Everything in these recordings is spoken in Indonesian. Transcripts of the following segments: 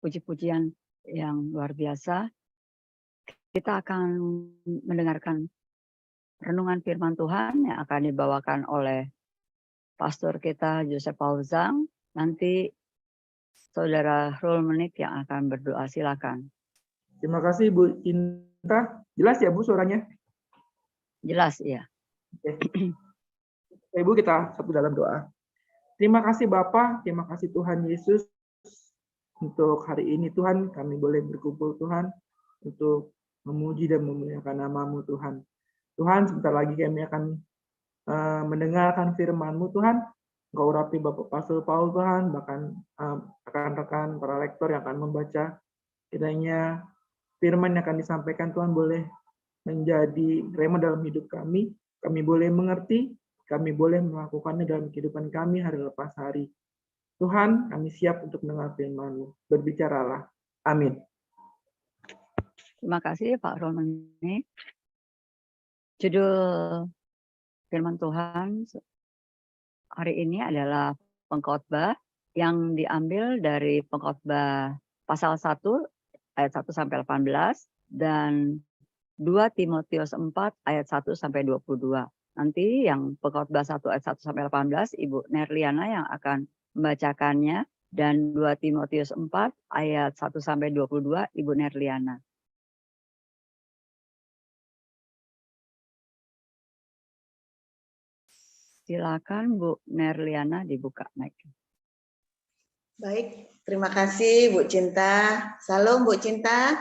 puji-pujian yang luar biasa. Kita akan mendengarkan renungan firman Tuhan yang akan dibawakan oleh pastor kita Joseph Paulzang. Nanti Saudara Rulmenik yang akan berdoa, silakan. Terima kasih Bu Cinta. Jelas ya Bu suaranya? Jelas ya. Oke. Ibu kita satu dalam doa. Terima kasih Bapa, terima kasih Tuhan Yesus untuk hari ini Tuhan kami boleh berkumpul Tuhan untuk memuji dan memuliakan nama-Mu Tuhan. Tuhan sebentar lagi kami akan mendengarkan firman-Mu Tuhan. Engkau urapi Bapak Pastor Paul Tuhan, bahkan rekan-rekan para lektor yang akan membaca. Kiranya firman yang akan disampaikan Tuhan boleh menjadi rema dalam hidup kami. Kami boleh mengerti, kami boleh melakukannya dalam kehidupan kami hari lepas hari. Tuhan, kami siap untuk mendengar firman-Mu. Berbicaralah. Amin. Terima kasih Pak Rulmenik. Judul firman Tuhan hari ini adalah pengkhotbah yang diambil dari pengkhotbah pasal 1 ayat 1 sampai 18 dan 2 Timotius 4 ayat 1 sampai 22. Nanti yang pengkhotbah 1 ayat 1 sampai 18 Ibu Nerliana yang akan membacakannya dan 2 Timotius 4 ayat 1 sampai 22 Ibu Nerliana. Silakan Bu Nerliana dibuka mic. Baik, terima kasih Bu Cinta. Salam Bu Cinta.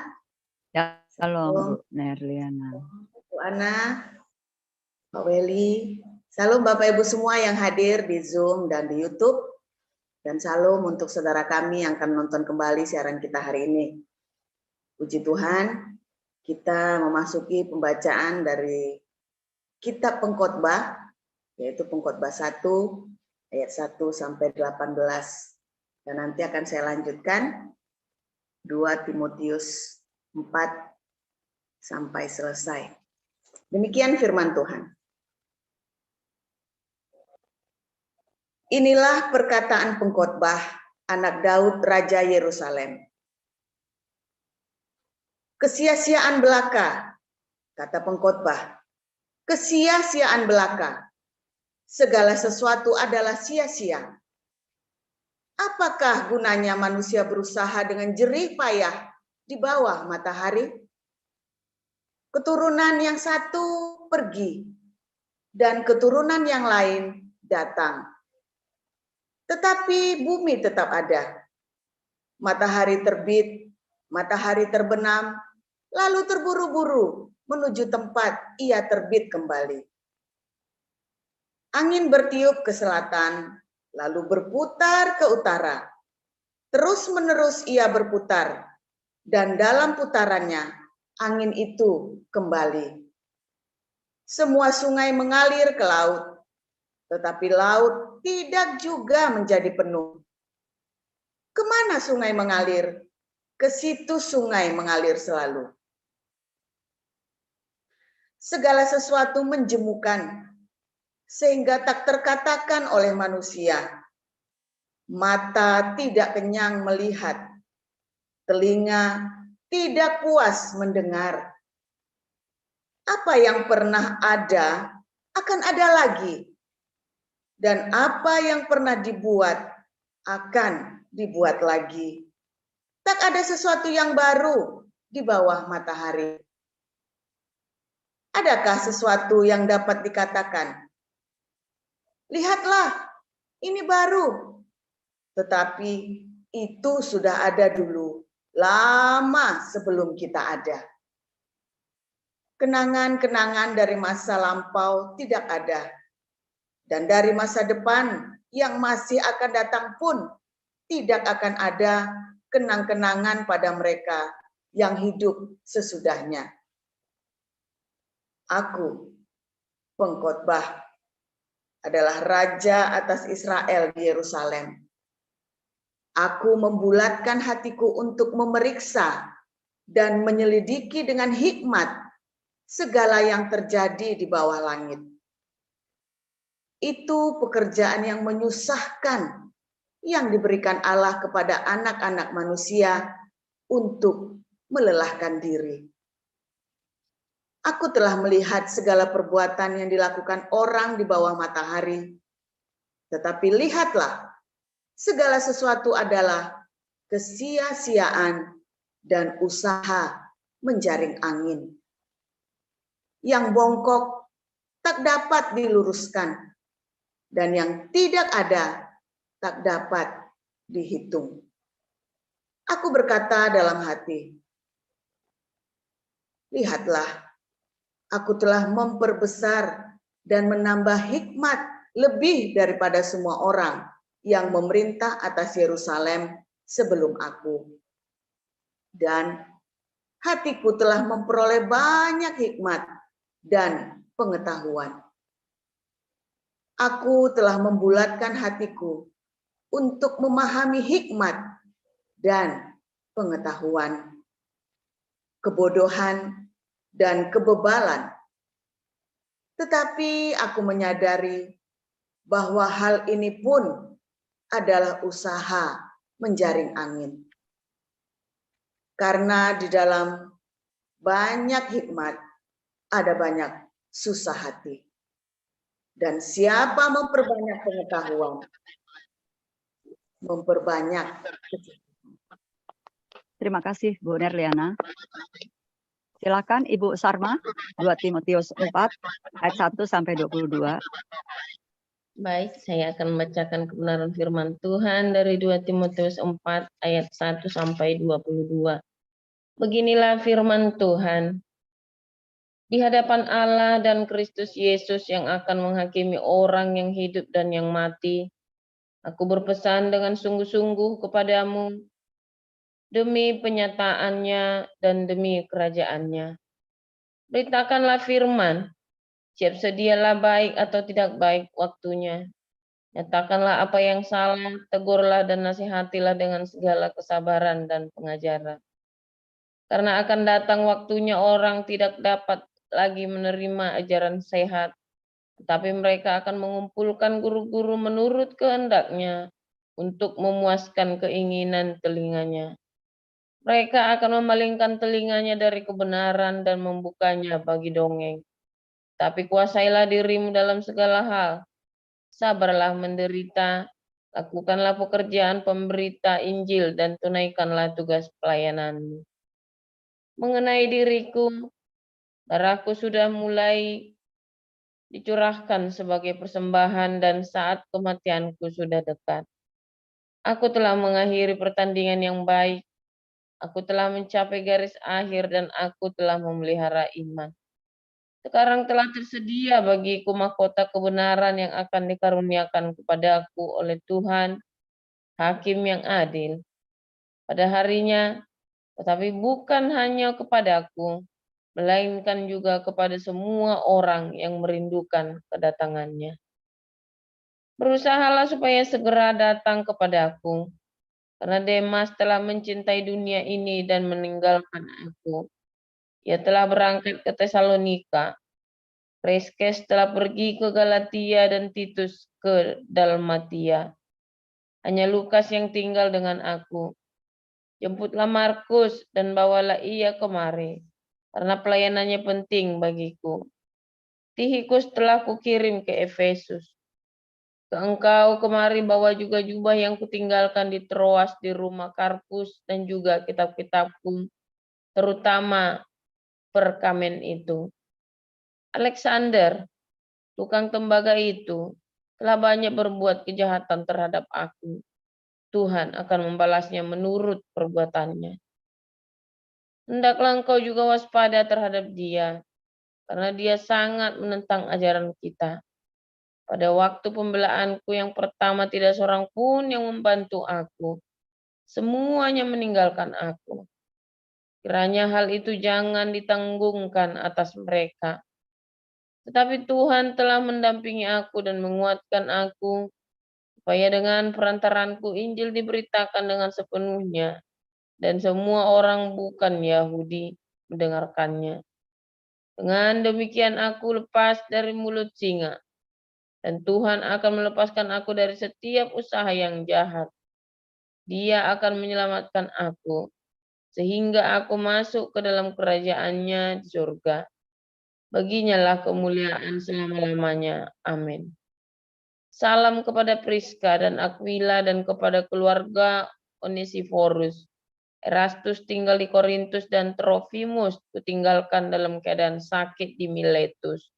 Ya, salam Bu Nerliana. Bu Ana, Pak Weli. Salam Bapak Ibu semua yang hadir di Zoom dan di YouTube. Dan salam untuk saudara kami yang akan nonton kembali siaran kita hari ini. Puji Tuhan, kita memasuki pembacaan dari kitab Pengkhotbah, yaitu Pengkhotbah 1 ayat 1 sampai 18. Dan nanti akan saya lanjutkan 2 Timotius 4 sampai selesai. Demikian firman Tuhan. Inilah perkataan pengkhotbah anak Daud Raja Yerusalem. Kesia-siaan belaka, kata pengkhotbah. Kesia-siaan belaka. Segala sesuatu adalah sia-sia. Apakah gunanya manusia berusaha dengan jerih payah di bawah matahari? Keturunan yang satu pergi dan keturunan yang lain datang. Tetapi bumi tetap ada. Matahari terbit, matahari terbenam, lalu terburu-buru menuju tempat ia terbit kembali. Angin bertiup ke selatan, lalu berputar ke utara. Terus-menerus ia berputar, dan dalam putarannya angin itu kembali. Semua sungai mengalir ke laut, tetapi laut tidak juga menjadi penuh. Kemana sungai mengalir? Ke situ sungai mengalir selalu. Segala sesuatu menjemukan, sehingga tak terkatakan oleh manusia. Mata tidak kenyang melihat, telinga tidak puas mendengar. Apa yang pernah ada akan ada lagi, dan apa yang pernah dibuat akan dibuat lagi. Tak ada sesuatu yang baru di bawah matahari. Adakah sesuatu yang dapat dikatakan, lihatlah, ini baru. Tetapi itu sudah ada dulu, lama sebelum kita ada. Kenangan-kenangan dari masa lampau tidak ada. Dan dari masa depan yang masih akan datang pun tidak akan ada kenang-kenangan pada mereka yang hidup sesudahnya. Aku, pengkhotbah, adalah raja atas Israel di Yerusalem. Aku membulatkan hatiku untuk memeriksa dan menyelidiki dengan hikmat segala yang terjadi di bawah langit. Itu pekerjaan yang menyusahkan yang diberikan Allah kepada anak-anak manusia untuk melelahkan diri. Aku telah melihat segala perbuatan yang dilakukan orang di bawah matahari. Tetapi lihatlah, segala sesuatu adalah kesia-siaan dan usaha menjaring angin. Yang bongkok tak dapat diluruskan, dan yang tidak ada tak dapat dihitung. Aku berkata dalam hati, lihatlah, aku telah memperbesar dan menambah hikmat lebih daripada semua orang yang memerintah atas Yerusalem sebelum aku. Dan hatiku telah memperoleh banyak hikmat dan pengetahuan. Aku telah membulatkan hatiku untuk memahami hikmat dan pengetahuan, kebodohan dan kebebalan. Tetapi aku menyadari bahwa hal ini pun adalah usaha menjaring angin. Karena di dalam banyak hikmat ada banyak susah hati. Dan siapa memperbanyak pengetahuan, memperbanyak kesusahan. Terima kasih Bu Nerliana. Silakan Ibu Sarma, 2 Timotius 4 ayat 1 sampai 22. Baik, saya akan membacakan kebenaran firman Tuhan dari 2 Timotius 4 ayat 1 sampai 22. Beginilah firman Tuhan. Di hadapan Allah dan Kristus Yesus yang akan menghakimi orang yang hidup dan yang mati, aku berpesan dengan sungguh-sungguh kepadamu demi penyataannya dan demi kerajaannya. Beritakanlah firman, siap sedialah baik atau tidak baik waktunya. Nyatakanlah apa yang salah, tegurlah dan nasihatilah dengan segala kesabaran dan pengajaran. Karena akan datang waktunya orang tidak dapat lagi menerima ajaran sehat, tetapi mereka akan mengumpulkan guru-guru menurut kehendaknya untuk memuaskan keinginan telinganya. Mereka akan memalingkan telinganya dari kebenaran dan membukanya bagi dongeng. Tapi kuasailah dirimu dalam segala hal. Sabarlah menderita, lakukanlah pekerjaan pemberita Injil dan tunaikanlah tugas pelayananmu. Mengenai diriku, darahku sudah mulai dicurahkan sebagai persembahan dan saat kematianku sudah dekat. Aku telah mengakhiri pertandingan yang baik. Aku telah mencapai garis akhir dan aku telah memelihara iman. Sekarang telah tersedia bagiku mahkota kebenaran yang akan dikaruniakan kepadaku oleh Tuhan, Hakim yang adil. Pada harinya, tetapi bukan hanya kepadaku, melainkan juga kepada semua orang yang merindukan kedatangannya. Berusahalah supaya segera datang kepadaku, karena Demas telah mencintai dunia ini dan meninggalkan aku. Ia telah berangkat ke Tesalonika. Kreskes telah pergi ke Galatia dan Titus ke Dalmatia. Hanya Lukas yang tinggal dengan aku. Jemputlah Markus dan bawalah ia kemari, karena pelayanannya penting bagiku. Tihikus telah kukirim ke Efesus. Ke engkau kemari bawa juga jubah yang kutinggalkan di Troas di rumah Karpus dan juga kitab-kitabku, terutama perkamen itu. Alexander, tukang tembaga itu, telah banyak berbuat kejahatan terhadap aku. Tuhan akan membalasnya menurut perbuatannya. Hendaklah engkau juga waspada terhadap dia, karena dia sangat menentang ajaran kita. Pada waktu pembelaanku yang pertama tidak seorang pun yang membantu aku. Semuanya meninggalkan aku. Kiranya hal itu jangan ditanggungkan atas mereka. Tetapi Tuhan telah mendampingi aku dan menguatkan aku, supaya dengan perantaranku Injil diberitakan dengan sepenuhnya, dan semua orang bukan Yahudi mendengarkannya. Dengan demikian aku lepas dari mulut singa. Dan Tuhan akan melepaskan aku dari setiap usaha yang jahat. Dia akan menyelamatkan aku, sehingga aku masuk ke dalam kerajaan-Nya di surga. Baginya lah kemuliaan selama-lamanya. Amin. Salam kepada Priska dan Aquila dan kepada keluarga Onesiforus. Erastus tinggal di Korintus dan Trofimus kutinggalkan dalam keadaan sakit di Miletus.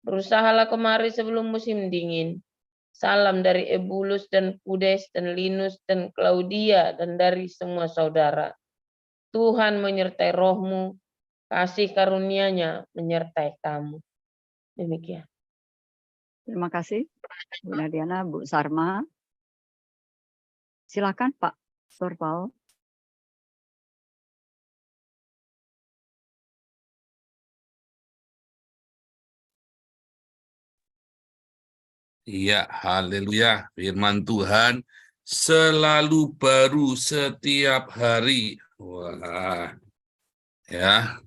Berusahalah kemari sebelum musim dingin. Salam dari Ebulus dan Pudes dan Linus dan Claudia dan dari semua saudara. Tuhan menyertai rohmu, kasih karunia-Nya menyertai kamu. Demikian. Terima kasih, Bu Nadiana, Bu Sarma. Silakan Pak Surpaul. Iya, haleluya. Firman Tuhan selalu baru setiap hari. Wah, ya.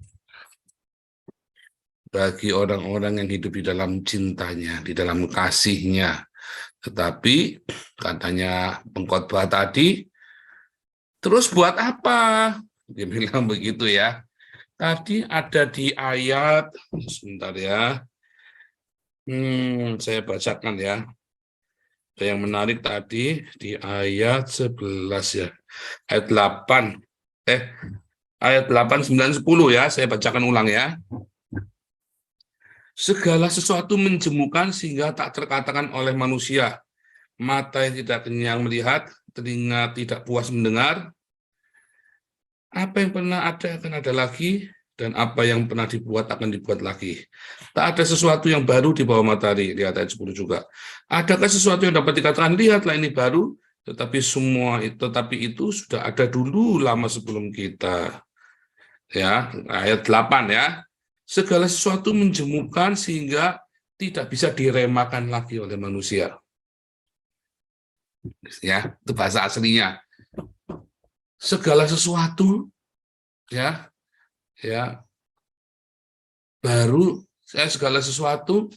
Bagi orang-orang yang hidup di dalam cintanya, di dalam kasihnya. Tetapi katanya pengkhotbah tadi, terus buat apa? Dia bilang begitu ya. Tadi ada di ayat, sebentar ya. Saya bacakan ya. Yang menarik tadi di ayat 11 ya. Ayat 8. Ayat 8, 9, 10 ya. Saya bacakan ulang ya. Segala sesuatu menjemukan sehingga tak terkatakan oleh manusia. Mata yang tidak kenyang melihat, telinga tidak puas mendengar. Apa yang pernah ada akan ada lagi, dan apa yang pernah dibuat akan dibuat lagi. Tak ada sesuatu yang baru di bawah matahari, lihat ayat 10 juga. Adakah sesuatu yang dapat dikatakan, lihatlah ini baru, tetapi itu sudah ada dulu lama sebelum kita. Ya, ayat 8 ya. Segala sesuatu menjemukan sehingga tidak bisa diremakan lagi oleh manusia. Ya, itu bahasa aslinya. Segala sesuatu ya baru segala sesuatu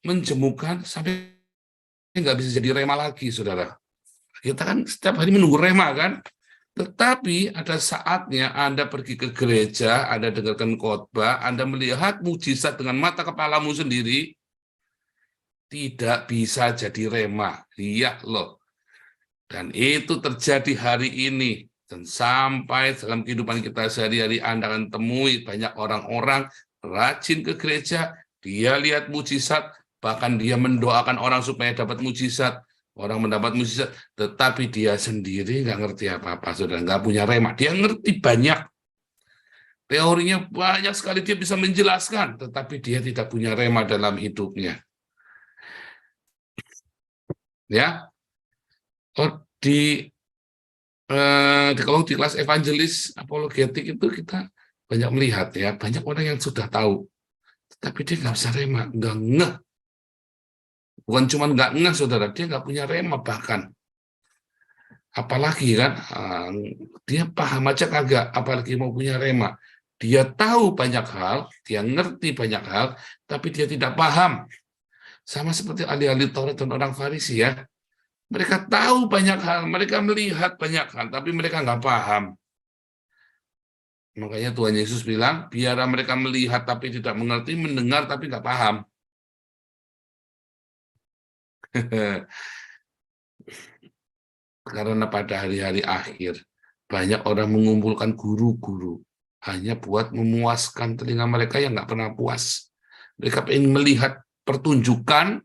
menjemukan sampai nggak bisa jadi rema lagi, saudara. Kita kan setiap hari menunggu rema kan, tetapi ada saatnya Anda pergi ke gereja, Anda dengarkan khotbah, Anda melihat mujizat dengan mata kepalamu sendiri, tidak bisa jadi rema. Lihat loh. Dan itu terjadi hari ini. Dan sampai dalam kehidupan kita sehari-hari Anda akan temui banyak orang-orang rajin ke gereja, dia lihat mujizat, bahkan dia mendoakan orang supaya dapat mujizat, orang mendapat mujizat, tetapi dia sendiri nggak ngerti apa-apa, saudara, nggak punya rema. Dia ngerti banyak, teorinya banyak sekali, dia bisa menjelaskan, tetapi dia tidak punya rema dalam hidupnya. Ya, kalau di kelas evangelis apologetik itu kita banyak melihat ya, banyak orang yang sudah tahu, tapi dia nggak bisa rema, nggak ngeh. Bukan cuma nggak ngeh, saudara, dia nggak punya rema bahkan. Apalagi kan, dia paham aja kagak, apalagi mau punya rema. Dia tahu banyak hal, dia ngerti banyak hal, tapi dia tidak paham. Sama seperti ahli-ahli Taurat dan orang Farisi ya. Mereka tahu banyak hal, mereka melihat banyak hal, tapi mereka nggak paham. Makanya Tuhan Yesus bilang, biar mereka melihat tapi tidak mengerti, mendengar tapi nggak paham. Karena pada hari-hari akhir, banyak orang mengumpulkan guru-guru hanya buat memuaskan telinga mereka yang nggak pernah puas. Mereka ingin melihat pertunjukan,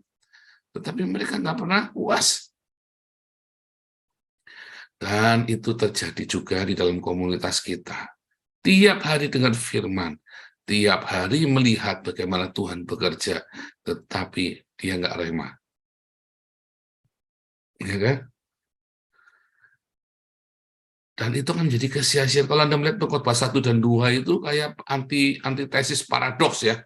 tetapi mereka nggak pernah puas. Dan itu terjadi juga di dalam komunitas kita. Tiap hari dengar firman, tiap hari melihat bagaimana Tuhan bekerja, tetapi dia nggak rema. Ya kan? Dan itu kan menjadi kesia-siaan. Kalau Anda melihat khotbah 1 dan 2 itu kayak antitesis paradoks ya.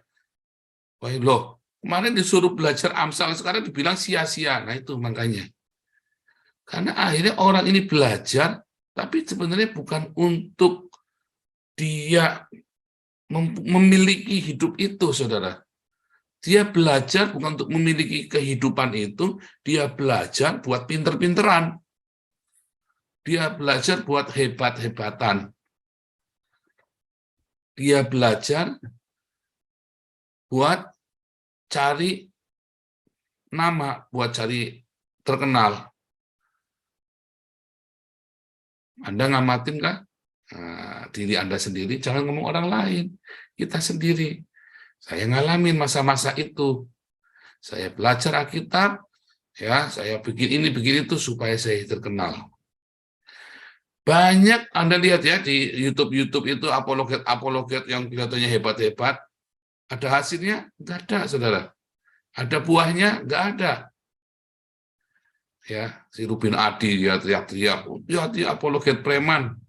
Wah loh, kemarin disuruh belajar Amsal, sekarang dibilang sia-sia. Nah itu makanya. Karena akhirnya orang ini belajar, tapi sebenarnya bukan untuk dia memiliki hidup itu, saudara. Dia belajar bukan untuk memiliki kehidupan itu, dia belajar buat pinter-pinteran. Dia belajar buat hebat-hebatan. Dia belajar buat cari nama, buat cari terkenal. Anda ngamatin kan? Nah, diri Anda sendiri, jangan ngomong orang lain. Kita sendiri. Saya ngalamin masa-masa itu. Saya belajar Alkitab, ya, saya bikin ini, bikin itu supaya saya terkenal. Banyak Anda lihat ya di YouTube itu apologet yang kelihatannya hebat-hebat. Ada hasilnya? Nggak ada, saudara. Ada buahnya? Nggak ada. Ya, si Rubin Adi ya teriak-teriak, dia apologet preman.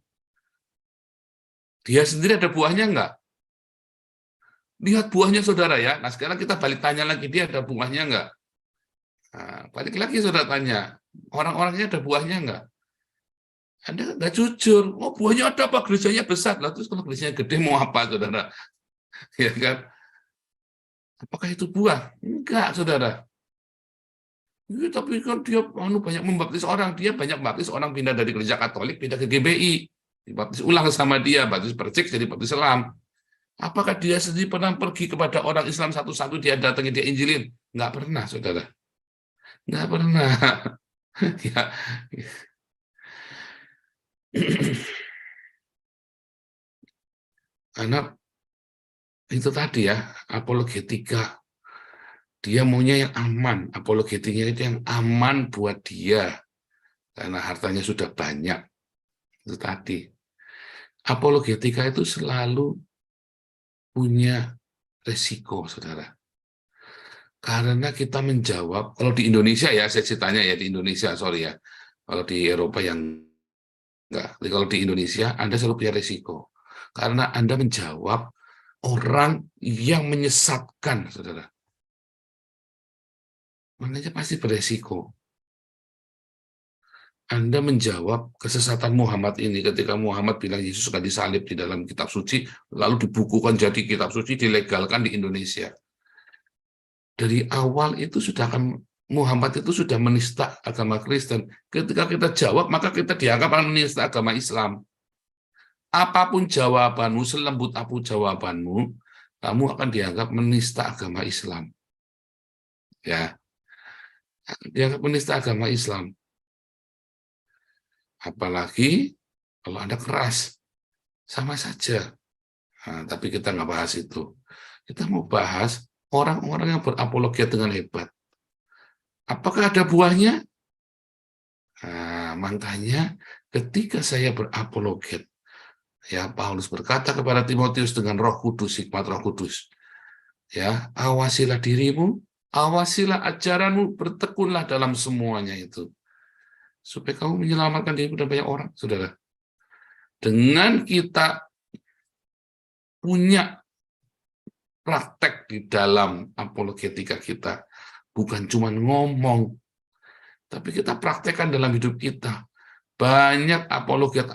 Dia sendiri ada buahnya nggak? Lihat buahnya, saudara ya. Nah, sekarang kita balik tanya lagi, dia ada buahnya nggak? Nah, balik lagi saudara tanya, orang-orangnya ada buahnya nggak? Anda nggak jujur. Oh, buahnya ada apa? Gerejanya besar. Lah, terus kalau gerejanya gede mau apa, saudara? Ya kan? Apakah itu buah? Enggak, saudara. Ya, tapi kan dia banyak membaptis orang. Dia banyak membaptis orang pindah dari gereja Katolik, pindah ke GBI. Dibaptis ulang sama dia, baptis percik jadi baptis Islam. Apakah dia sendiri pernah pergi kepada orang Islam satu-satu, dia datangi, dia injilin? Nggak pernah, saudara. Nggak pernah. Ya. Karena itu tadi ya, apologetika. Dia maunya yang aman, apologetiknya itu yang aman buat dia. Karena hartanya sudah banyak. Itu tadi. Apologetika itu selalu punya resiko, saudara. Karena kita menjawab, kalau di Indonesia ya, saya ceritanya ya di Indonesia, sorry ya. Kalau di Eropa yang enggak. Kalau di Indonesia, Anda selalu punya resiko. Karena Anda menjawab orang yang menyesatkan, saudara. Makanya pasti beresiko. Anda menjawab kesesatan Muhammad ini ketika Muhammad bilang Yesus akan disalib di dalam kitab suci, lalu dibukukan jadi kitab suci, dilegalkan di Indonesia. Dari awal itu Muhammad itu sudah menista agama Kristen. Ketika kita jawab, maka kita dianggap menista agama Islam. Apapun jawabanmu, selembut apapun jawabanmu, kamu akan dianggap menista agama Islam. Ya, dianggap menista agama Islam. Apalagi kalau Anda keras, sama saja. Nah, tapi kita nggak bahas itu. Kita mau bahas orang-orang yang berapologet dengan hebat. Apakah ada buahnya? Nah, makanya ketika saya berapologet, ya Paulus berkata kepada Timotius dengan Roh Kudus, hikmat Roh Kudus, ya awasilah dirimu, awasilah ajaranmu, bertekunlah dalam semuanya itu, supaya kamu menyelamatkan dirimu dan banyak orang, saudara. Dengan kita punya praktek di dalam apologetika kita, bukan cuma ngomong, tapi kita praktekkan dalam hidup kita. Banyak apologet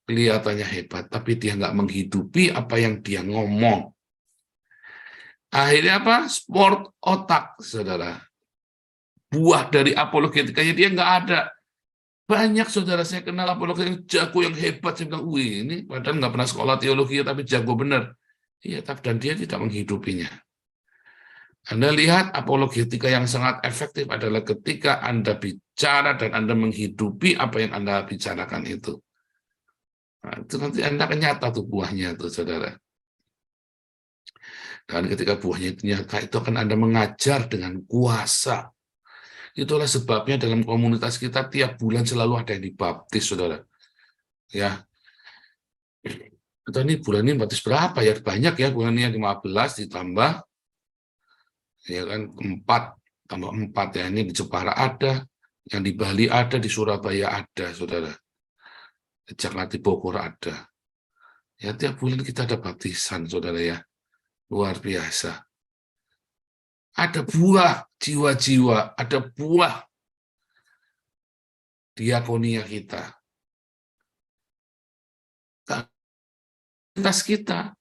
kelihatannya hebat, tapi dia nggak menghidupi apa yang dia ngomong. Akhirnya apa? Sport otak, saudara. Buah dari apologetikanya dia nggak ada. Banyak saudara saya kenal apologet yang jago, yang hebat. Saya bilang, wih, ini padahal nggak pernah sekolah teologi, tapi jago benar. Iya, dan dia tidak menghidupinya. Anda lihat apologetika yang sangat efektif adalah ketika Anda bicara dan Anda menghidupi apa yang Anda bicarakan itu. Nah, itu nanti Anda akan nyata tuh buahnya tuh, saudara. Dan ketika buahnya itu nyata, itu akan Anda mengajar dengan kuasa. Itulah sebabnya dalam komunitas kita tiap bulan selalu ada yang dibaptis, saudara. Ya, kita ini bulan ini baptis berapa ya? Banyak ya, bulan ini 15 ditambah ya kan 4 tambah 4 ya, ini di Jepara ada, yang di Bali ada, di Surabaya ada, saudara. Di Jakarta, Bogor ada. Ya tiap bulan kita ada baptisan, saudara ya. Luar biasa. Ada buah jiwa-jiwa, ada buah diakonia kita. Atas kita.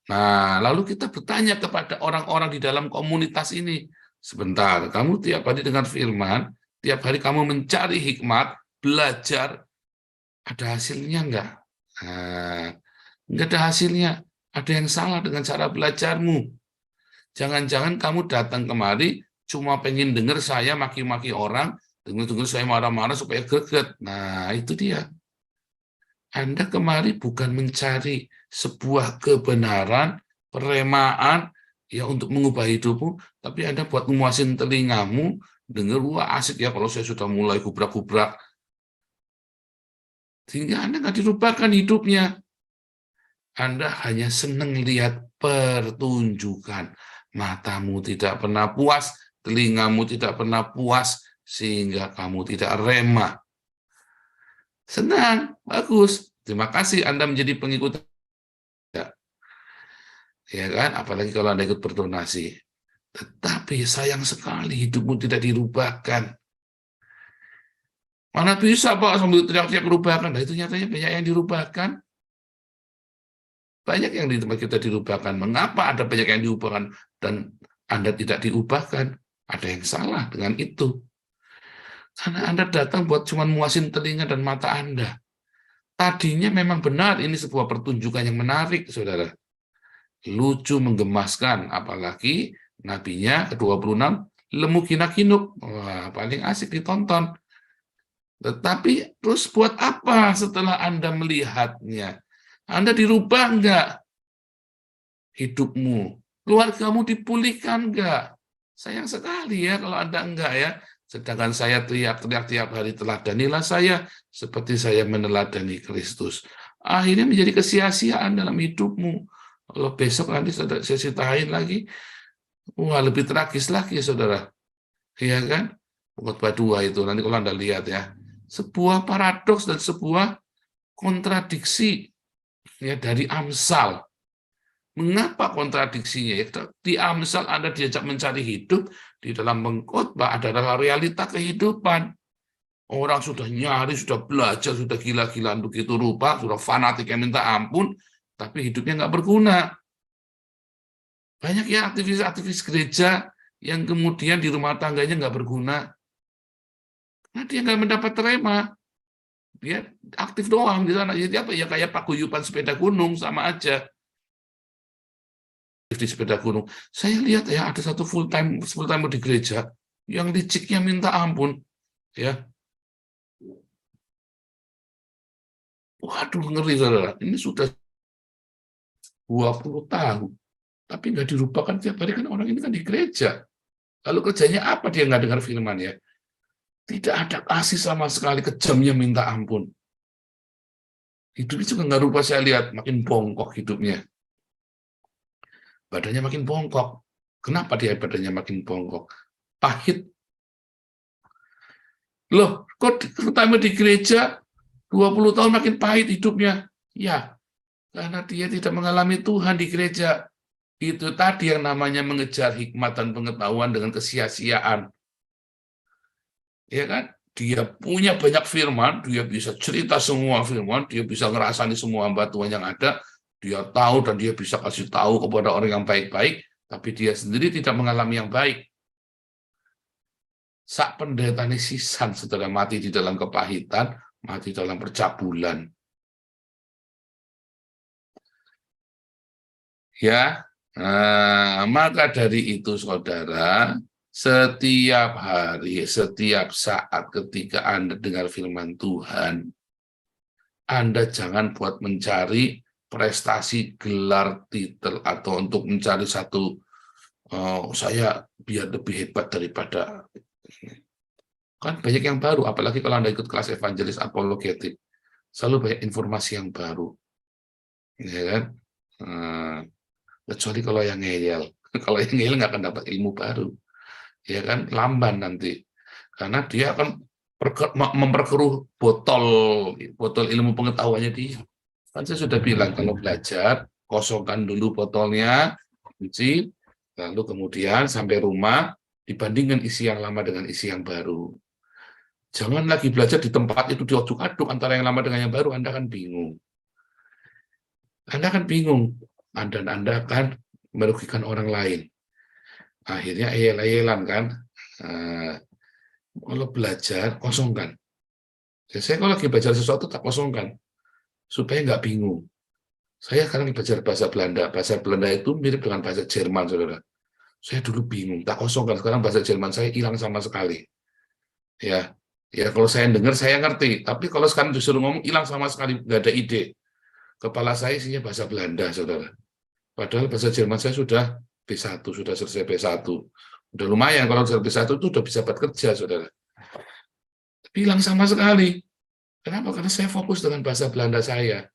Nah, lalu kita bertanya kepada orang-orang di dalam komunitas ini, sebentar, kamu tiap hari dengar firman, tiap hari kamu mencari hikmat, belajar, ada hasilnya enggak? Nah, enggak ada hasilnya. Ada yang salah dengan cara belajarmu. Jangan-jangan kamu datang kemari cuma pengen dengar saya maki-maki orang, dengar saya marah-marah supaya greget. Nah, itu dia. Anda kemari bukan mencari sebuah kebenaran, peremaan, ya untuk mengubah hidupmu, tapi Anda buat memuasin telingamu, dengar, wah asik ya kalau saya sudah mulai gubrak-gubrak. Sehingga Anda nggak dirubahkan hidupnya. Anda hanya senang lihat pertunjukan. Matamu tidak pernah puas, telingamu tidak pernah puas, sehingga kamu tidak rema. Senang, bagus. Terima kasih Anda menjadi pengikut. Ya kan, apalagi kalau Anda ikut berdonasi. Tetapi sayang sekali hidupmu tidak dirubahkan. Mana bisa Pak sambil teriak-teriak dirubahkan? Nah, itu nyatanya banyak yang dirubahkan. Banyak yang di tempat kita dirubahkan. Mengapa ada banyak yang diubahkan dan Anda tidak diubahkan? Ada yang salah dengan itu. Karena Anda datang buat cuma muasin telinga dan mata Anda. Tadinya memang benar ini sebuah pertunjukan yang menarik, saudara. Lucu, menggemaskan, apalagi nabinya ke-26 lemu kinak-kinuk. Wah, paling asik ditonton. Tetapi terus buat apa setelah Anda melihatnya? Anda dirubah enggak hidupmu? Keluargamu dipulihkan enggak? Sayang sekali ya kalau Anda enggak ya. Sedangkan saya teriak-teriak tiap hari, teladanilah saya seperti saya meneladani Kristus. Akhirnya menjadi kesia-siaan dalam hidupmu. Kalau besok nanti saya ceritain lagi, wah lebih tragis lagi saudara. Iya kan? Khotbah 2 itu, nanti kalau Anda lihat ya. Sebuah paradoks dan sebuah kontradiksi ya dari Amsal. Mengapa kontradiksinya? Di Amsal Anda diajak mencari hidup, di dalam pengkhotbah adalah realita kehidupan. Orang sudah nyari, sudah belajar, sudah gila-gilaan begitu rupa, sudah fanatik yang minta ampun, tapi hidupnya nggak berguna. Banyak ya aktivis-aktivis gereja yang kemudian di rumah tangganya nggak berguna. Nah, dia nggak mendapat rema. Dia aktif doang di sana. Jadi apa ya, kayak paguyuban sepeda gunung sama aja. Di sepeda gunung. Saya lihat ya ada satu full time di gereja yang liciknya minta ampun. Ya. Waduh, ngeri saudara. Ini sudah 20 tahun. Tapi nggak dirubahkan tiap hari, kan orang ini kan di gereja. Lalu kerjanya apa dia nggak dengar firman ya? Tidak ada kasih sama sekali, kejamnya minta ampun. Hidupnya juga nggak rubah, saya lihat makin bongkok hidupnya. Badannya makin bongkok. Kenapa dia badannya makin bongkok? Pahit. Loh, kok pertama di gereja 20 tahun makin pahit hidupnya? Ya, karena dia tidak mengalami Tuhan di gereja. Itu tadi yang namanya mengejar hikmat dan pengetahuan dengan kesia-siaan. Ya kan? Dia punya banyak firman, dia bisa cerita semua firman, dia bisa ngerasani semua hamba Tuhan yang ada, dia tahu dan dia bisa kasih tahu kepada orang yang baik-baik, tapi dia sendiri tidak mengalami yang baik. Sak pendeta sisan setelah mati di dalam kepahitan, mati dalam percabulan. Ya, maka dari itu saudara, setiap hari, setiap saat ketika Anda dengar firman Tuhan, Anda jangan buat mencari prestasi, gelar, titel, atau untuk mencari satu, saya biar lebih hebat daripada. Kan banyak yang baru, apalagi kalau Anda ikut kelas evangelis apologetik, selalu banyak informasi yang baru. Ya kan? Kecuali kalau yang ngeyel. Kalau yang ngeyel nggak akan dapat ilmu baru. Ya kan, lamban nanti. Karena dia akan memperkeruh botol ilmu pengetahuannya dia. Kan saya sudah bilang, kalau belajar, kosongkan dulu botolnya, cuci, lalu kemudian sampai rumah, dibandingkan isi yang lama dengan isi yang baru. Jangan lagi belajar di tempat itu diaduk-aduk antara yang lama dengan yang baru, Anda akan bingung. Anda akan bingung. dan Anda akan merugikan orang lain. Akhirnya eyel-eyelan kan. Kalau belajar, kosongkan. Saya kalau lagi belajar sesuatu, tak kosongkan. Supaya nggak bingung. Saya sekarang belajar bahasa Belanda. Bahasa Belanda itu mirip dengan bahasa Jerman, saudara. Saya dulu bingung, tak kosongkan. Sekarang bahasa Jerman saya hilang sama sekali. Ya, kalau saya dengar, saya ngerti. Tapi kalau sekarang disuruh ngomong, hilang sama sekali. Nggak ada ide. Kepala saya isinya bahasa Belanda, saudara. Padahal bahasa Jerman saya sudah B1, sudah selesai B1. Udah lumayan, kalau sudah B1 itu udah bisa buat kerja, saudara. Tapi hilang sama sekali. Kenapa? Karena saya fokus dengan bahasa Belanda saya.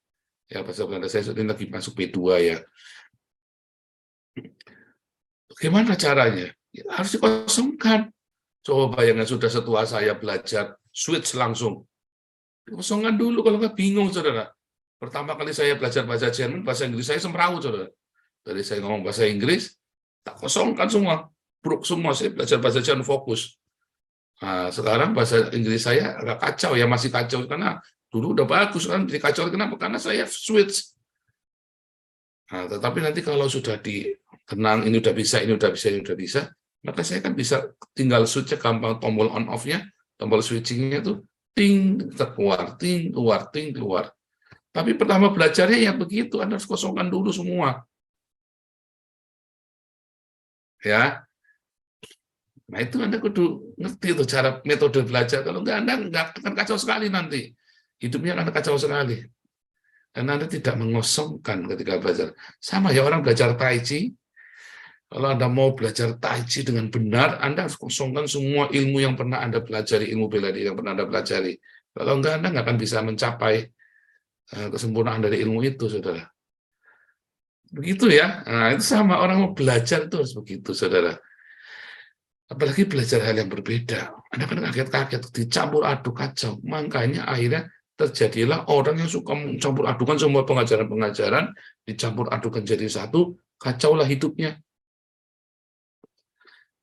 Ya, bahasa Belanda saya ini lagi masuk B2 ya. Bagaimana caranya? Ya, harus dikosongkan. Coba bayangkan sudah setua saya belajar, switch langsung. Kosongkan dulu kalau nggak bingung, saudara. Pertama kali saya belajar bahasa Jerman, bahasa Inggris saya semrawut, saudara. Dari saya ngomong bahasa Inggris, tak kosongkan semua. Bruk semua, saya belajar bahasa Jerman fokus. Nah, sekarang bahasa Inggris saya agak kacau, ya masih kacau. Karena dulu udah bagus, kan jadi kacau. Kenapa? Karena saya switch. Nah, tetapi nanti kalau sudah tenang, ini udah bisa, ini udah bisa, ini udah bisa, maka saya kan bisa tinggal switch gampang, tombol on off-nya, tombol switching-nya tuh ting keluar, ting keluar, ting keluar. Tapi pertama belajarnya ya begitu, Anda harus kosongkan dulu semua. Ya. Nah, itu Anda kudu ngerti tuh cara metode belajar. Kalau enggak, Anda akan kacau sekali nanti. Hidupnya akan kacau sekali. Karena Anda tidak mengosongkan ketika belajar. Sama ya orang belajar Tai Chi. Kalau Anda mau belajar Tai Chi dengan benar, Anda harus kosongkan semua ilmu yang pernah Anda pelajari, ilmu bela diri yang pernah Anda pelajari. Kalau enggak, Anda nggak akan bisa mencapai kesempurnaan dari ilmu itu, saudara. Begitu ya. Nah, itu sama orang mau belajar itu harus begitu, saudara. Apalagi belajar hal yang berbeda. Anda kan kaget-kaget, dicampur aduk kacau. Makanya akhirnya terjadilah orang yang suka mencampur adukan semua pengajaran-pengajaran, dicampur adukan jadi satu, kacaulah hidupnya.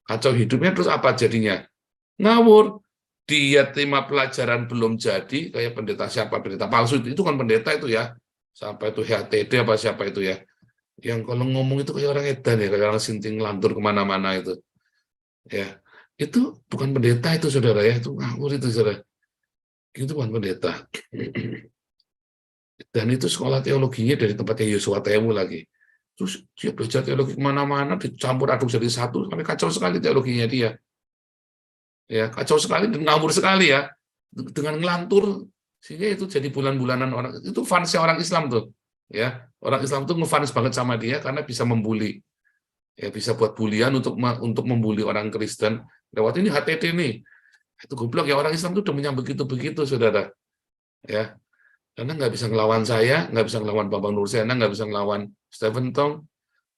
Kacau hidupnya terus apa jadinya? Ngawur. Dia terima pelajaran belum jadi, kayak pendeta siapa, pendeta palsu, itu kan pendeta itu ya. Sampai itu HTD apa siapa itu ya. Yang kalau ngomong itu kayak orang edan ya, kayak orang sinting lantur kemana-mana itu. Ya, itu bukan pendeta itu, saudara ya, itu ngawur itu, saudara. Itu bukan pendeta. Dan itu sekolah teologinya dari tempatnya Yosua Tewu lagi. Terus dia belajar teologi kemana-mana, dicampur aduk jadi satu, sampai kacau sekali teologinya dia. Ya, kacau sekali dan ngawur sekali ya. Dengan ngelantur, sehingga itu jadi bulan-bulanan orang. Itu fansnya orang Islam tuh. Ya, orang Islam tuh ngefans banget sama dia karena bisa membuli. Ya, bisa buat bulian untuk membuli orang Kristen. Lewat ini HTT nih. Itu goblok ya, orang Islam tuh udah menyambut begitu-begitu, saudara. Ya, karena nggak bisa ngelawan saya, nggak bisa ngelawan Bambang Nursena, nggak bisa ngelawan Stephen Tong.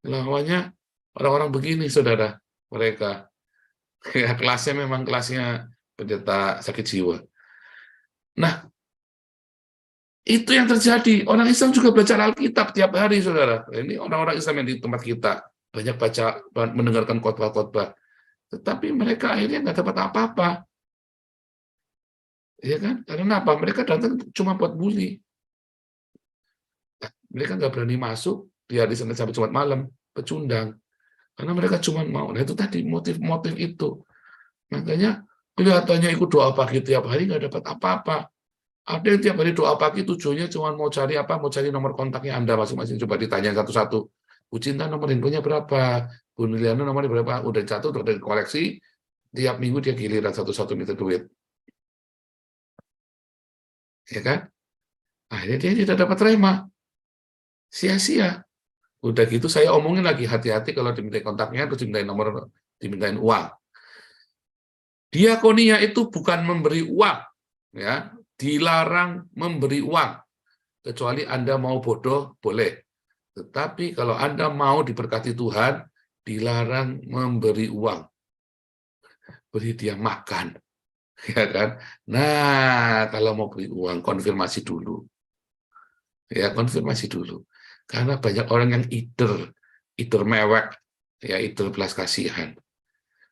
Ngelawannya orang-orang begini, saudara. Mereka. Ya, kelasnya memang kelasnya pendeta sakit jiwa. Nah, itu yang terjadi. Orang Islam juga belajar Alkitab tiap hari, saudara. Ini orang-orang Islam yang di tempat kita banyak baca, mendengarkan khotbah-khotbah. Tetapi mereka akhirnya nggak dapat apa-apa. Ya kan? Karena apa? Mereka datang cuma buat bully. Mereka nggak berani masuk di hari Senin sampai Jumat malam, pecundang. Karena mereka cuma mau. Nah, itu tadi motif-motif itu. Makanya kelihatannya ikut doa pagi tiap hari nggak dapat apa-apa. Ada yang tiap hari doa pagi tujuannya cuma mau cari apa? Mau cari nomor kontaknya Anda masing-masing. Coba ditanya satu-satu. Bu Cinta nomor handphonenya berapa? Bu Niliana nomornya berapa? Udah satu, udah koleksi. Tiap minggu dia giliran satu-satu minta duit. Ya kan? Akhirnya dia tidak dapat rema. Sia-sia. Udah gitu saya omongin lagi, hati-hati kalau dimintain kontaknya, terus dimintain nomor, dimintain uang. Diakonia itu bukan memberi uang, ya, dilarang memberi uang. Kecuali Anda mau bodoh, boleh. Tetapi kalau Anda mau diberkati Tuhan, dilarang memberi uang. Beri dia makan, ya kan? Nah, kalau mau beri uang, konfirmasi dulu. Ya, konfirmasi dulu. Karena banyak orang yang ider mewek, ya ider belas kasihan.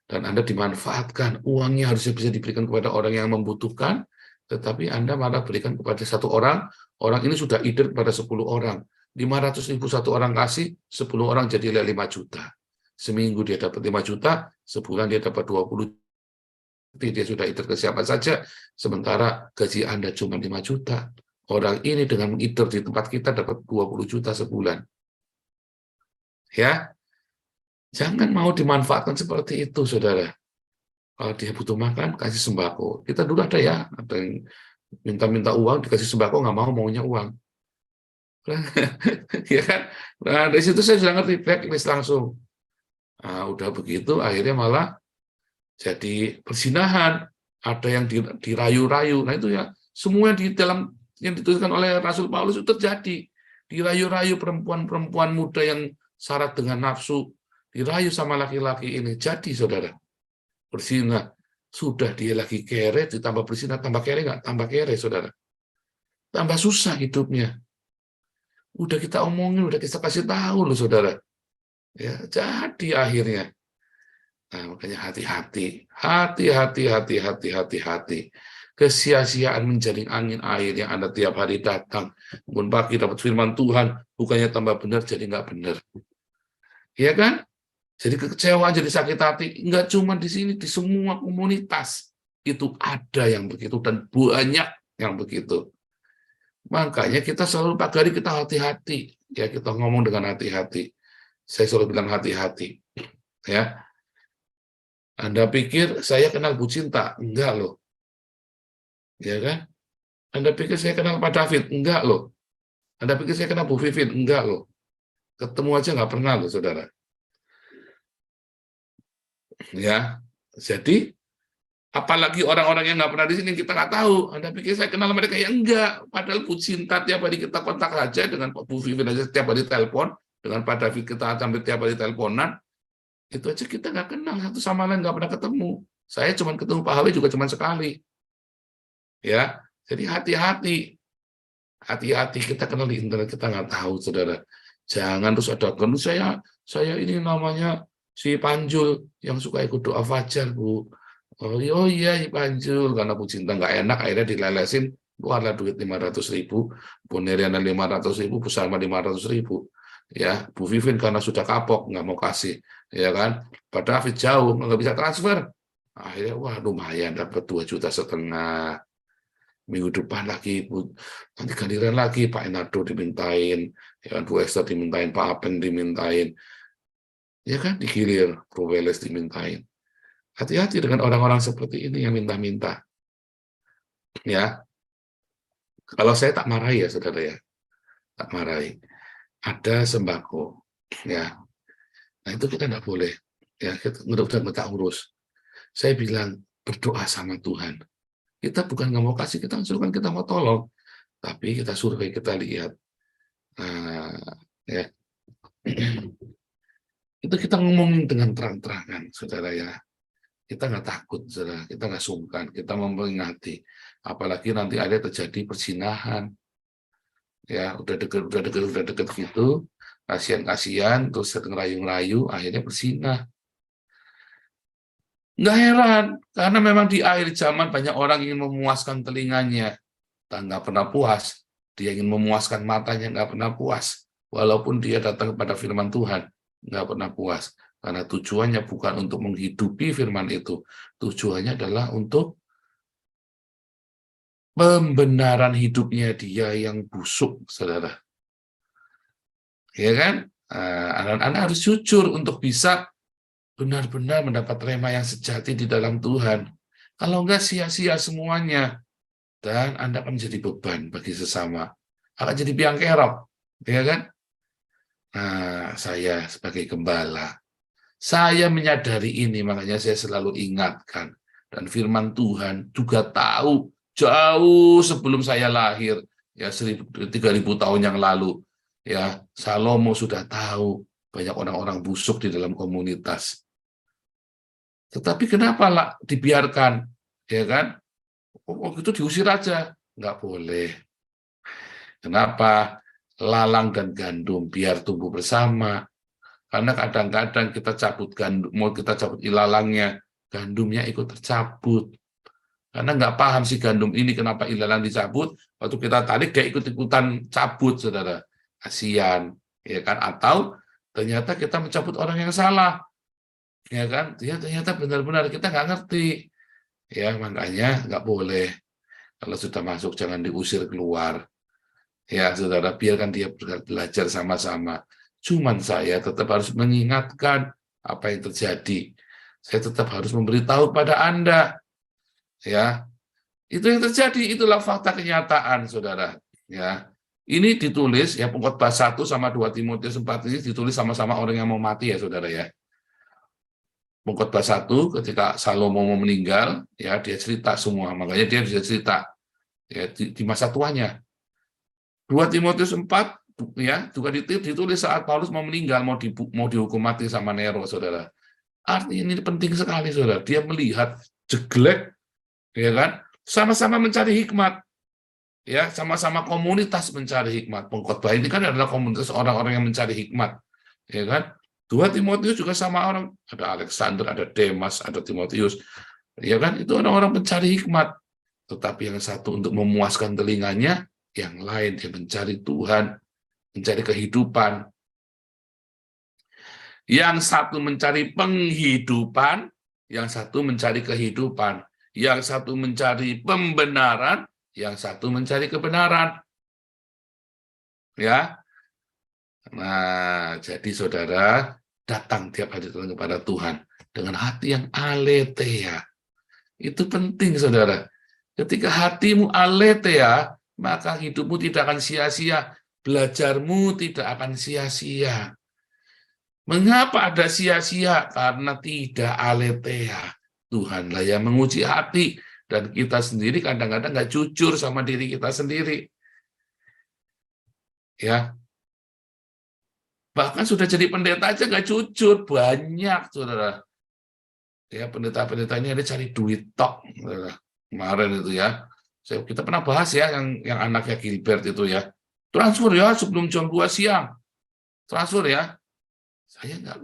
Dan Anda dimanfaatkan, uangnya harusnya bisa diberikan kepada orang yang membutuhkan, tetapi Anda malah berikan kepada satu orang, orang ini sudah ider kepada 10 orang. 500.000 satu orang kasih, 10 orang jadi 5 juta. Seminggu dia dapat 5 juta, sebulan dia dapat 20 juta. Dia sudah itir ke siapa saja, sementara gaji Anda cuma 5 juta. Orang ini dengan mengitir di tempat kita dapat 20 juta sebulan. Ya, jangan mau dimanfaatkan seperti itu, saudara. Kalau dia butuh makan, kasih sembako. Kita dulu ada yang minta-minta uang, dikasih sembako, nggak maunya uang. Ya kan? Nah, dari situ saya sudah ngerti, blacklist langsung. Nah, udah begitu, akhirnya malah jadi persinahan. Ada yang dirayu-rayu. Nah, itu ya, semua di dalam yang dituliskan oleh Rasul Paulus itu terjadi. Dirayu-rayu perempuan-perempuan muda yang syarat dengan nafsu, dirayu sama laki-laki ini. Jadi, saudara, bersinah. Sudah dia lagi kere, ditambah bersinah, tambah kere nggak? Tambah kere, saudara. Tambah susah hidupnya. Udah kita omongin, udah kita kasih tahu loh, saudara. Ya, jadi akhirnya. Nah, makanya hati-hati. Hati-hati. Kesia-siaan menjaring angin air yang Anda tiap hari datang. Bangun pagi dapat firman Tuhan, bukannya tambah benar, jadi nggak benar. Iya kan? Jadi kekecewaan, jadi sakit hati. Nggak cuma di sini, di semua komunitas. Itu ada yang begitu, dan banyak yang begitu. Makanya kita selalu pagari, kita hati-hati. Ya, kita ngomong dengan hati-hati. Saya selalu bilang hati-hati. Ya. Anda pikir saya kenal Bu Cinta? Enggak loh. Ya kan? Anda pikir saya kenal Pak David? Enggak loh. Anda pikir saya kenal Bu Vivin? Enggak loh. Ketemu aja nggak pernah loh, saudara. Ya. Jadi apalagi orang-orang yang nggak pernah di sini, kita nggak tahu. Anda pikir saya kenal mereka? Ya enggak. Padahal Bu Cinta tiap hari kita kontak aja, dengan Bu Vivin aja tiap hari telepon, dengan Pak David kita sampai tiap hari teleponan. Itu aja kita nggak kenal, satu sama lain nggak pernah ketemu. Saya cuma ketemu Pak Hawi juga cuma sekali. Ya, jadi hati-hati. Hati-hati, kita kenal di internet, kita nggak tahu, saudara. Jangan terus ada, saya ini namanya si Panjul yang suka ikut doa fajar, Bu. Oh iya, Panjul, karena Bu Cinta nggak enak, akhirnya dilelesin, keluarlah duit 500.000, Bu Neriana 500.000, Bu Salma 500.000. Ya, Bu Vivin karena sudah kapok, nggak mau kasih. Ya kan? Pak David jauh, nggak bisa transfer. Akhirnya, wah lumayan, dapat 2,5 juta. Minggu depan lagi, nanti gantian lagi, Pak Enardo dimintain, ya kan, Bu Esther dimintain, Pak Apen dimintain, ya kan, digilir, Bro Weles dimintain. Hati-hati dengan orang-orang seperti ini yang minta-minta. Ya, kalau saya tak marahi ya, saudara ya, tak marahi. Ada sembako, ya. Nah itu kita nggak boleh, ya, kita urus. Saya bilang berdoa sama Tuhan. Kita bukan nggak mau kasih, kita suruh kan kita mau tolong, tapi kita survei, kita lihat, ya, itu kita ngomongin dengan terang-terangan, saudara ya. Kita nggak takut, saudara, kita nggak sungkan, kita memperingati, apalagi nanti ada terjadi persinahan, ya, udah deket gitu, kasihan, terus ngerayu-rayu, akhirnya bersinah. Nggak heran, karena memang di akhir zaman banyak orang ingin memuaskan telinganya, dan nggak pernah puas. Dia ingin memuaskan matanya, nggak pernah puas. Walaupun dia datang kepada firman Tuhan, nggak pernah puas. Karena tujuannya bukan untuk menghidupi firman itu. Tujuannya adalah untuk pembenaran hidupnya dia yang busuk, saudara. Ya kan? Anak-anak harus jujur untuk bisa benar-benar mendapat rema yang sejati di dalam Tuhan. Kalau enggak, sia-sia semuanya. Dan Anda akan menjadi beban bagi sesama. Akan jadi biang kerok. Ya kan? Nah, saya sebagai gembala, saya menyadari ini, makanya saya selalu ingatkan. Dan firman Tuhan juga tahu, jauh sebelum saya lahir, ya 3.000 tahun yang lalu, ya Salomo sudah tahu banyak orang-orang busuk di dalam komunitas. Tetapi kenapa lah dibiarkan, ya kan? Oh, itu diusir aja, nggak boleh. Kenapa? Lalang dan gandum biar tumbuh bersama. Karena kadang-kadang kita cabut gandum, mau kita cabut ilalangnya, gandumnya ikut tercabut. Karena nggak paham si gandum ini kenapa ilalang dicabut, waktu kita tarik dia ikut-ikutan cabut, saudara. kasihan, ya kan? Atau ternyata kita mencabut orang yang salah, ya kan? Dia ternyata benar-benar kita nggak ngerti, ya makanya nggak boleh. Kalau sudah masuk jangan diusir keluar, ya saudara, biarkan dia belajar sama-sama. Cuman saya tetap harus mengingatkan apa yang terjadi. Saya tetap harus memberitahu pada Anda, ya. Itu yang terjadi, itulah fakta kenyataan, saudara. Ya, ini ditulis ya Pengkhotbah 1 sama 2 Timotius 4 ini ditulis sama-sama orang yang mau mati ya, saudara ya. Pengkhotbah 1 ketika Salomo mau meninggal, ya dia cerita semua, makanya dia bisa cerita ya di masa tuanya. 2 Timotius 4 ya juga ditulis saat Paulus mau meninggal, mau dihukum mati sama Nero, saudara. Artinya ini penting sekali, saudara. Dia melihat jeglek, ya kan, sama-sama mencari hikmat. Ya, sama-sama komunitas mencari hikmat. Pengkhotbah ini kan adalah komunitas orang-orang yang mencari hikmat, ya kan? 2 Timotius juga sama orang, ada Alexander, ada Demas, ada Timotius, ya kan? Itu orang-orang mencari hikmat. Tetapi yang satu untuk memuaskan telinganya, yang lain dia mencari Tuhan, mencari kehidupan. Yang satu mencari penghidupan, yang satu mencari kehidupan, yang satu mencari pembenaran, yang satu mencari kebenaran. Ya. Nah, jadi saudara datang tiap hari kepada Tuhan dengan hati yang aletheia. Itu penting, saudara. Ketika hatimu aletheia, maka hidupmu tidak akan sia-sia, belajarmu tidak akan sia-sia. Mengapa ada sia-sia? Karena tidak aletheia. Tuhanlah yang menguji hati. Dan kita sendiri kadang-kadang nggak jujur sama diri kita sendiri. Ya. Bahkan sudah jadi pendeta aja nggak jujur. Banyak, saudara. Ya, pendeta-pendeta ini ada cari duit tok. Saudara. Kemarin itu ya. Kita pernah bahas ya, yang anaknya Gilbert itu ya. Transfer ya, sebelum jam 2 siang. Transfer ya. Saya nggak.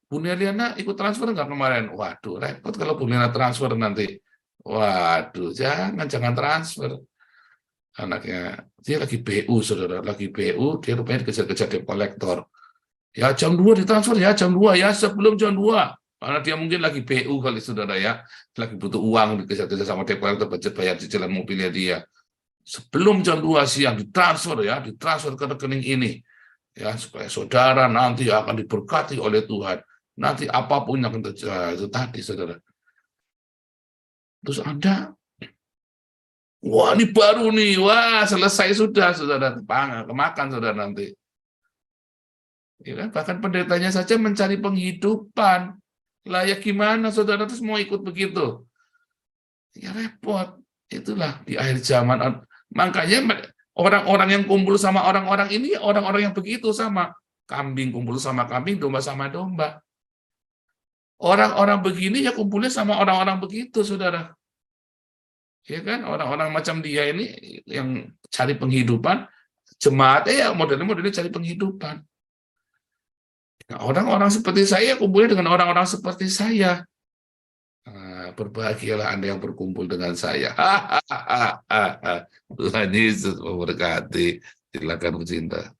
Bu Neliana ikut transfer nggak kemarin? Waduh, repot kalau Bu Neliana transfer nanti. Waduh, jangan transfer. Anaknya, dia lagi BU, saudara, lagi BU, dia rupanya dikejar-kejar debt collector. Ya, jam 2 ditransfer ya, jam 2 ya, sebelum jam 2. Karena dia mungkin lagi BU kali, saudara ya. Lagi butuh uang, dikejar-kejar sama debt collector, budget bayar cicilan mobilnya dia. Sebelum jam 2 siang ditransfer ya, ditransfer ke rekening ini. Ya, supaya saudara nanti akan diberkati oleh Tuhan. Nanti apapun yang akan terjadi, itu tadi, saudara. Terus Anda, wah ini baru nih, wah selesai sudah, saudara, kemakan saudara nanti. Ya kan? Bahkan pendetanya saja mencari penghidupan. Lah ya gimana saudara terus mau ikut begitu? Ya repot. Itulah di akhir zaman. Makanya orang-orang yang kumpul sama orang-orang ini, orang-orang yang begitu sama. Kambing kumpul sama kambing, domba sama domba. Orang-orang begini ya kumpulnya sama orang-orang begitu, saudara. Ya kan, orang-orang macam dia ini yang cari penghidupan, jemaatnya ya modelnya cari penghidupan. Nah, orang-orang seperti saya kumpulnya dengan orang-orang seperti saya. Nah, berbahagialah Anda yang berkumpul dengan saya. Tuhan Yesus memberkati. Silakan bercinta.